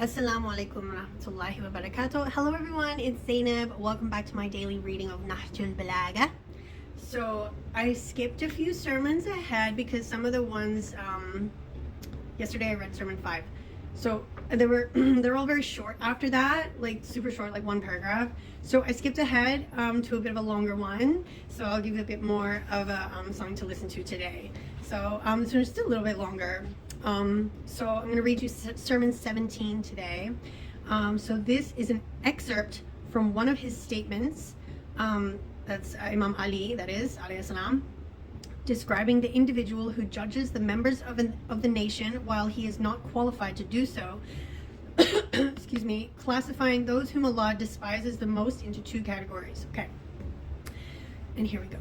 Assalamu alaikum rahmatullahi wa barakatuh. Hello everyone, it's Zainab. Welcome back to my daily reading of Nahjul Balagha. So I skipped a few sermons ahead because some of the ones, yesterday I read sermon 5. So they're all very short after that, like super short, like one paragraph. So I skipped ahead to a bit of a longer one. So I'll give you a bit more of a something to listen to today. So this one's still a little bit longer. So I'm going to read you sermon 17 today. So this is an excerpt from one of his statements. That's Imam Ali, that is, alayhi salam, describing the individual who judges the members of the nation while he is not qualified to do so. Excuse me, classifying those whom Allah despises the most into two categories. Okay, and here we go.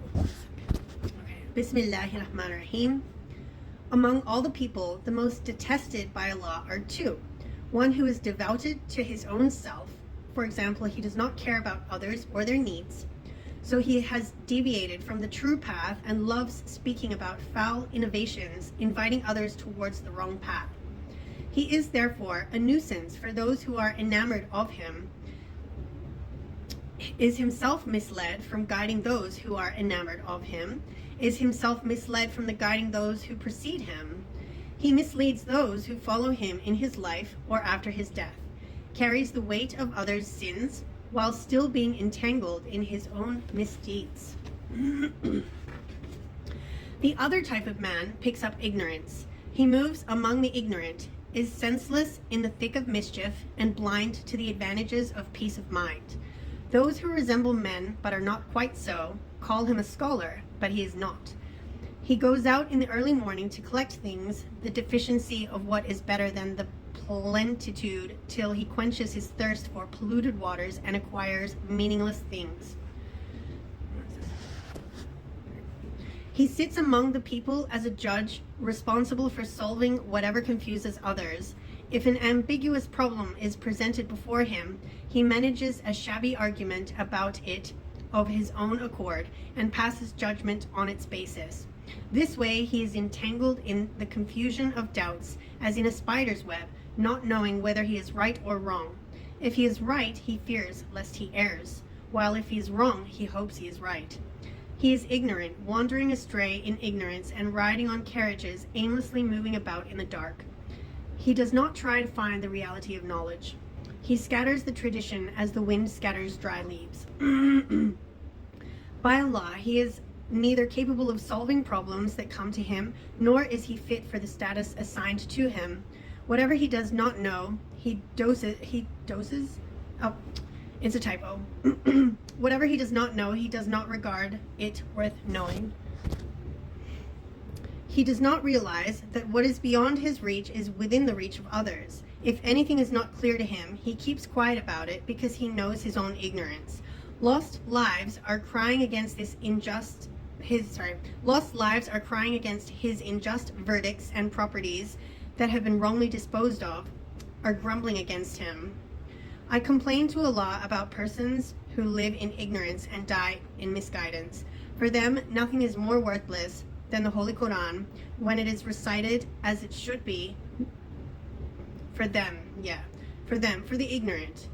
Okay, Bismillahir Rahmanir Rahim. Among all the people, the most detested by Allah are two. One who is devoted to his own self. For example, he does not care about others or their needs. So he has deviated from the true path and loves speaking about foul innovations, inviting others towards the wrong path. He is therefore a nuisance for those who are enamored of him, is himself misled from guiding those who are enamored of him, is himself misled from the guiding those who precede him. He misleads those who follow him in his life or after his death, carries the weight of others' sins, while still being entangled in his own misdeeds. The other type of man picks up ignorance. He moves among the ignorant, is senseless in the thick of mischief, and blind to the advantages of peace of mind. Those who resemble men, but are not quite so, call him a scholar, but he is not. He goes out in the early morning to collect things, the deficiency of what is better than the plenitude, till he quenches his thirst for polluted waters and acquires meaningless things. He sits among the people as a judge, responsible for solving whatever confuses others. If an ambiguous problem is presented before him, he manages a shabby argument about it of his own accord and passes judgment on its basis. This way he is entangled in the confusion of doubts, as in a spider's web, not knowing whether he is right or wrong. If he is right, he fears lest he errs, while if he is wrong, he hopes he is right. He is ignorant, wandering astray in ignorance and riding on carriages, aimlessly moving about in the dark. He does not try to find the reality of knowledge. He scatters the tradition as the wind scatters dry leaves. By Allah, he is neither capable of solving problems that come to him, nor is he fit for the status assigned to him. Whatever he does not know, he doses? Oh, it's a typo. Whatever he does not know, he does not regard it worth knowing. He does not realize that what is beyond his reach is within the reach of others. If anything is not clear to him, he keeps quiet about it because he knows his own ignorance. Lost lives are crying against his injust verdicts, and properties that have been wrongly disposed of are grumbling against him. I complain to Allah about persons who live in ignorance and die in misguidance. For them, nothing is more worthless than the Holy Quran when it is recited as it should be. For the ignorant,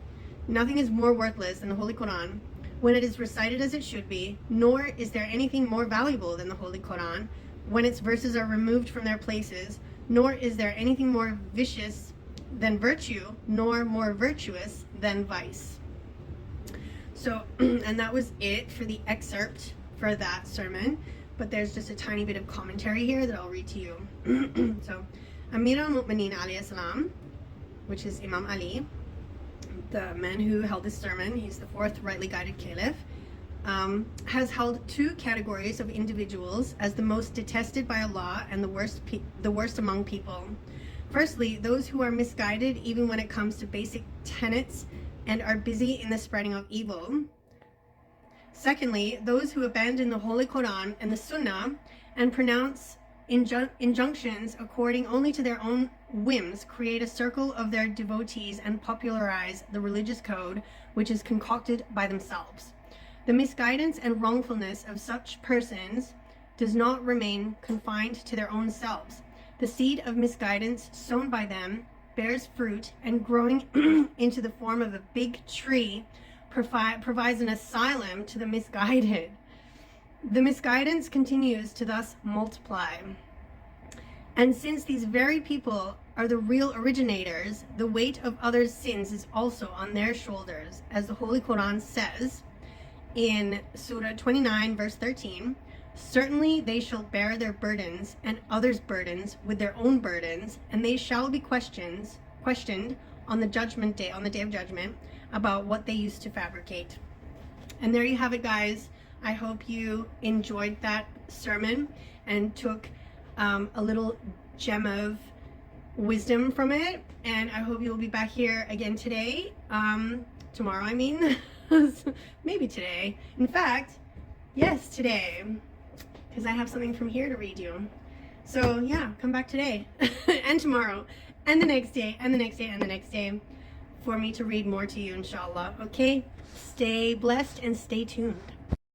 nothing is more worthless than the Holy Quran when it is recited as it should be, nor is there anything more valuable than the Holy Quran when its verses are removed from their places, nor is there anything more vicious than virtue, nor more virtuous than vice. So, and that was it for the excerpt for that sermon, but there's just a tiny bit of commentary here that I'll read to you. So, Amir al-Mu'mineen alayhi salam, which is Imam Ali, the man who held this sermon, he's the fourth rightly guided Caliph, has held two categories of individuals as the most detested by Allah and the worst among people. Firstly, those who are misguided even when it comes to basic tenets and are busy in the spreading of evil. Secondly, those who abandon the Holy Quran and the Sunnah and pronounce injunctions according only to their own whims, create a circle of their devotees, and popularize the religious code which is concocted by themselves. The misguidance and wrongfulness of such persons does not remain confined to their own selves. The seed of misguidance sown by them bears fruit and growing into the form of a big tree provides an asylum to the misguided. The misguidance continues to thus multiply. And since these very people are the real originators, the weight of others' sins is also on their shoulders, as the Holy Quran says in Surah 29, verse 13, "Certainly they shall bear their burdens and others' burdens with their own burdens, and they shall be questioned on the judgment day, on the day of judgment, about what they used to fabricate." And there you have it, guys. I hope you enjoyed that sermon and took a little gem of wisdom from it. And I hope you'll be back here again today. Tomorrow, I mean. Maybe today. In fact, yes, today. Because I have something from here to read you. So yeah, come back today. And tomorrow. And the next day. And the next day. And the next day. For me to read more to you, inshallah. Okay? Stay blessed and stay tuned.